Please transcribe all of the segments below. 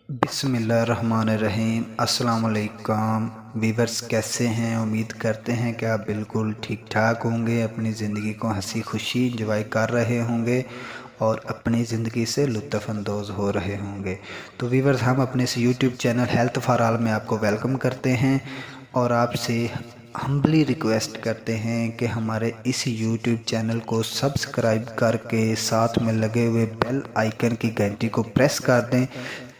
बिस्मिल्लाहिर्रहमानिर्रहीम। अस्सलाम वालेकुम वीवर्स, कैसे हैं? उम्मीद करते हैं कि आप बिल्कुल ठीक ठाक होंगे, अपनी ज़िंदगी को हंसी खुशी इंजॉय कर रहे होंगे और अपनी ज़िंदगी से लुत्फ़ अंदोज़ हो रहे होंगे। तो वीवर्स, हम अपने इस YouTube channel health for all में आपको वेलकम करते हैं और आपसे हम्बली रिक्वेस्ट करते हैं कि हमारे इस यूट्यूब चैनल को सब्सक्राइब करके साथ में लगे हुए बेल आइकन की घंटी को प्रेस कर दें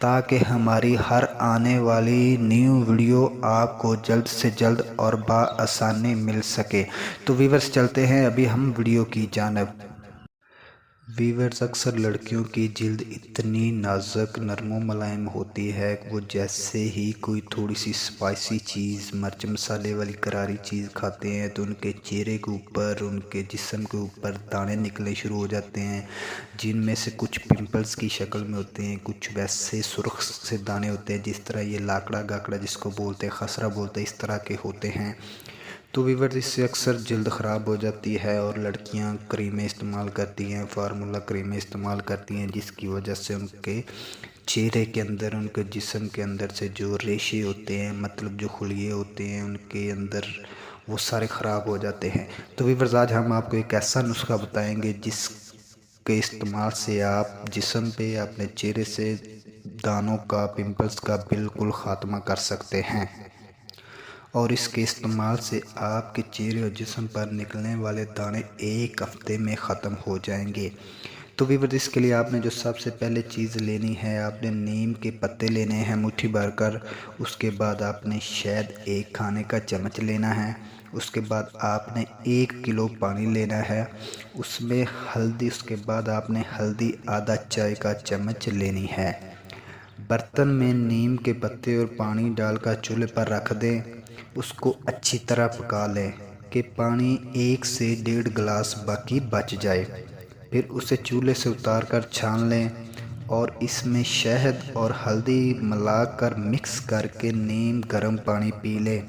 ताकि हमारी हर आने वाली न्यू वीडियो आपको जल्द से जल्द और बआसानी मिल सके। तो वीवर्स, चलते हैं अभी हम वीडियो की जानिब। वीवर्स, अक्सर लड़कियों की जिल्द इतनी नाजुक नरम मुलायम होती है, वो जैसे ही कोई थोड़ी सी स्पाइसी चीज़, मिर्च मसाले वाली करारी चीज़ खाते हैं तो उनके चेहरे के ऊपर, उनके जिस्म के ऊपर दाने निकलने शुरू हो जाते हैं, जिनमें से कुछ पिंपल्स की शक्ल में होते हैं, कुछ वैसे सुर्ख से दाने होते हैं जिस तरह ये लाकड़ा गाकड़ा जिसको बोलते हैं, खसरा बोलते हैं, इस तरह के होते हैं। तो वीवर्स, इससे अक्सर जल्द ख़राब हो जाती है और लड़कियां क्रीमें इस्तेमाल करती हैं, फार्मूला क्रीमें इस्तेमाल करती हैं, जिसकी वजह से उनके चेहरे के अंदर, उनके जिस्म के अंदर से जो रेशे होते हैं, मतलब जो खुलिये होते हैं उनके अंदर, वो सारे ख़राब हो जाते हैं। तो वीवर्स, आज हम आपको एक ऐसा नुस्खा बताएंगे जिसके इस्तेमाल से आप जिस्म पे, अपने चेहरे से दानों का, पिंपल्स का बिल्कुल ख़ात्मा कर सकते हैं और इसके इस्तेमाल से आपके चेहरे और जिस्म पर निकलने वाले दाने एक हफ्ते में ख़त्म हो जाएंगे। तो वीवर्स, इसके लिए आपने जो सबसे पहले चीज़ लेनी है, आपने नीम के पत्ते लेने हैं मुट्ठी भर कर। उसके बाद आपने शहद 1 खाने का चम्मच लेना है। उसके बाद आपने 1 किलो पानी लेना है, उसमें हल्दी, उसके बाद आपने हल्दी आधा चाय का चम्मच लेनी है। बर्तन में नीम के पत्ते और पानी डालकर चूल्हे पर रख दें, उसको अच्छी तरह पका लें कि पानी 1 से 1.5 गिलास बाकी बच जाए। फिर उसे चूल्हे से उतार कर छान लें और इसमें शहद और हल्दी मिलाकर मिक्स करके नीम गर्म पानी पी लें।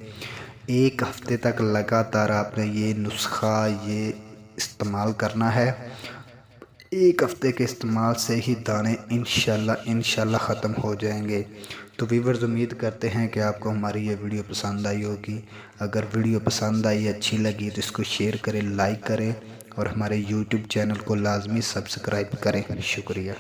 1 हफ्ते तक लगातार आपने ये नुस्खा इस्तेमाल करना है। 1 हफ्ते के इस्तेमाल से ही दाने इंशाल्लाह ख़त्म हो जाएंगे। तो वीवर्स, उम्मीद करते हैं कि आपको हमारी ये वीडियो पसंद आई होगी। अगर वीडियो पसंद आई, अच्छी लगी तो इसको शेयर करें, लाइक करें और हमारे यूट्यूब चैनल को लाजमी सब्सक्राइब करें। शुक्रिया।